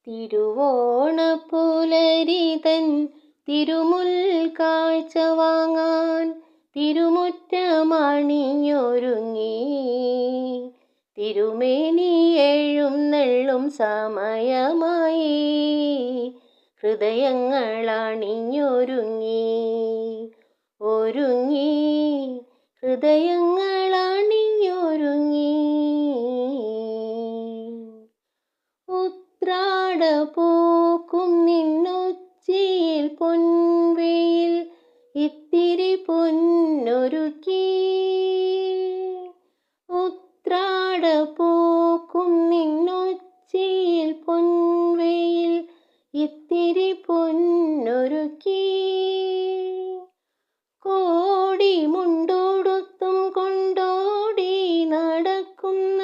തിരുവോണപ്പുലരിതൻ തിരുമുൽ കാഴ്ച വാങ്ങാൻ തിരുമുറ്റമണിഞ്ഞൊരുങ്ങി. തിരുമേനി എഴുന്നള്ളും സമയമായി ഹൃദയങ്ങൾ അണിഞ്ഞൊരുങ്ങി. ഒരുങ്ങി ഹൃദയങ്ങൾ അണിഞ്ഞൊരുങ്ങി. ഉത്രാടപ്പൂക്കും നിന്നുച്ചിയിൽ പൊൻവെയിൽ ഇത്തിരി പൊന്നൊരുക്കി. ഉത്രാടപ്പൂക്കും നിന്നുച്ചിയിൽ പൊൻവെയിൽ ഇത്തിരി പൊന്നൊരുക്കി. കോടി മുണ്ടോടുത്തും കൊണ്ടോടി നടക്കുന്ന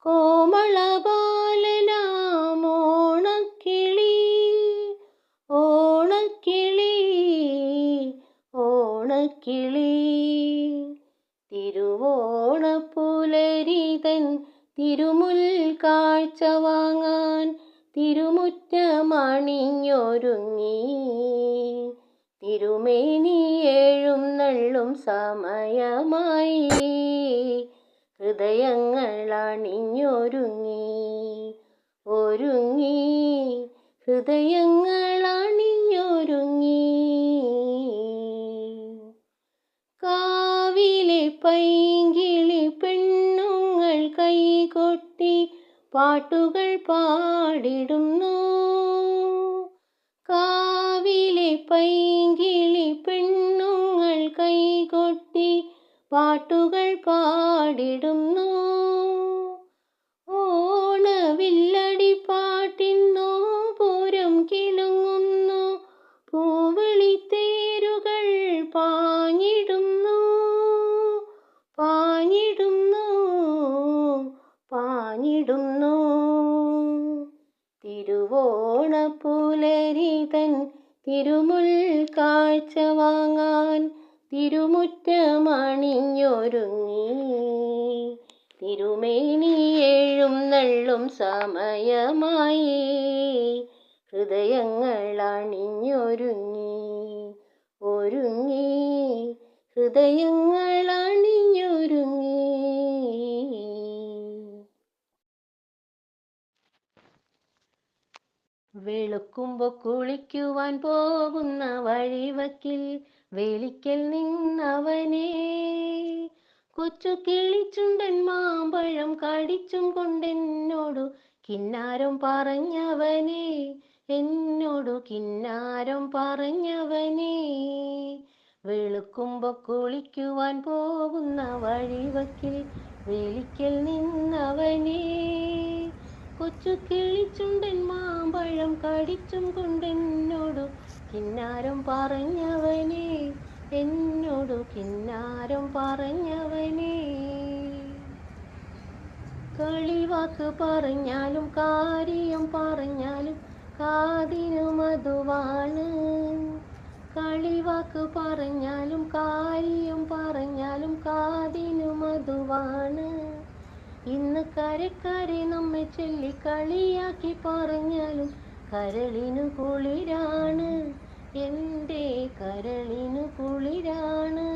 കോമളബാലനാം ഓണക്കിളി. ഓണക്കിളി ഓണക്കിളി. തിരുവോണപ്പുലരിതൻ തിരുമുൽ കാഴ്ച വാങ്ങാൻ തിരുമുറ്റമണിഞ്ഞൊരുങ്ങി. തിരുമേനി എഴുന്നള്ളും സമയമായി ഹൃദയങ്ങൾ അണിഞ്ഞൊരുങ്ങി. ഒരുങ്ങി ഹൃദയങ്ങൾ അണിഞ്ഞൊരുങ്ങി. കാവിലെ പൈങ്കിളി പെണ്ണുങ്ങൾ കൈകൊട്ടി പാട്ടുകൾ പാടിടുന്നു. കാവിലെ പൈങ്കിളി പെണ്ണുങ്ങൾ കൈകൊട്ടി പാട്ടുകൾ പാടിടുന്നു. ഓണവില്ലടി പാട്ടിന്നോപുരം കിളുങ്ങുന്നു. പൂവിളിത്തേരുകൾ പാഞ്ഞിടുന്നു. പാഞ്ഞിടുന്നു പാഞ്ഞിടുന്നു. തിരുവോണപ്പുലരിതൻ തിരുമുൽ കാഴ്ച വാങ്ങാൻ തിരുമുറ്റമണിഞ്ഞൊരുങ്ങി. തിരുമേനി എഴുന്നള്ളും സമയമായി ഹൃദയങ്ങൾ അണിഞ്ഞൊരുങ്ങി. ഒരുങ്ങി ഹൃദയങ്ങൾ അണിഞ്ഞൊരുങ്ങി. വെളുക്കുമ്പോ കുളിക്കുവാൻ പോകുന്ന വഴിവക്കിൽ വേലിക്കൽ നിന്നവനെ കൊച്ചു കിളിച്ചുണ്ടൻ മാമ്പഴം കടിച്ചും കൊണ്ടെന്നോടു കിന്നാരം പറഞ്ഞവനെ. എന്നോടു കിന്നാരം പറഞ്ഞവനെ. വെളുക്കുമ്പോ കുളിക്കുവാൻ പോകുന്ന വഴിവക്കിൽ വേലിക്കൽ നിന്നവനെ കൊച്ചു കിളിച്ചുണ്ടൻ മാമ്പഴം കടിച്ചും കൊണ്ടെന്നോടു കിന്നാരം പറഞ്ഞവനെ. എന്നോടു കിന്നാരം പറഞ്ഞവനെ. കളിവാക്ക് പറഞ്ഞാലും കാര്യം പറഞ്ഞാലും കാതിനു മധുവാണ്. കളിവാക്ക് പറഞ്ഞാലും കാര്യം പറഞ്ഞാലും കാതിനു മധുവാണ്. ഇന്ന് കരക്കാരെ നമ്മെ ചൊല്ലി കളിയാക്കി പറഞ്ഞാലും കരളിനു കുളിരാണ്. എൻ്റെ കരളിനു കുളിരാണ്.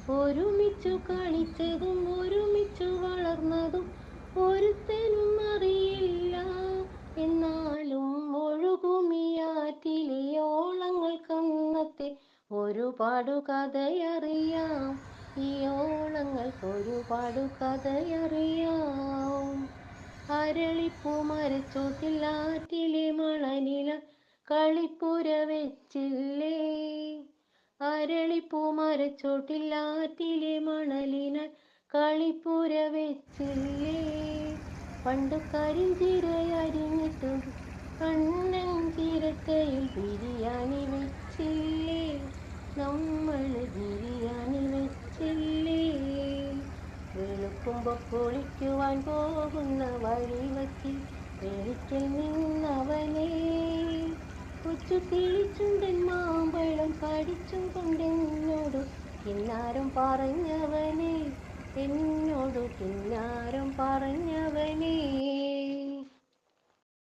ഒരുമിച്ചു കളിച്ചതും ഒരുമിച്ചു വളർന്നതും ഒരുത്തനും അറിയില്ല. എന്നാലും ഒഴുകുമിയാറ്റിലെ ഓളങ്ങൾക്കന്നത്തെ ഒരുപാടു കഥയറിയാം. ഈ ഓളങ്ങൾക്ക് ഒരുപാടു കഥയറിയാം. അരളിപ്പൂ മരച്ചോട്ടിൽ ആറ്റിലെ മണലില കളിപ്പുര വെച്ചില്ലേ. അരളിപ്പൂ മരച്ചോട്ടിൽ ആറ്റിലെ മണലിന കളിപ്പുര വെച്ചില്ലേ. പണ്ടു കരിഞ്ചീരയരിഞ്ഞിട്ടു കണ്ണൻ ചിരട്ടയിൽ ബിരിയാണി വെച്ചില്ലേ. നമ്മൾ ബിരിയാണി വെച്ചില്ലേ. വെളുക്കുമ്പോ കുളിക്കുവാൻ പോകുന്ന വഴിവക്കിൽ വേലിക്കൽ നിന്നവനെ കൊച്ചു കിളിച്ചുണ്ടൻ മാമ്പഴം കടിച്ചും കൊണ്ടെന്നോടു കിന്നാരം പറഞ്ഞവനെ. എന്നോടു കിന്നാരം പറഞ്ഞവനെ.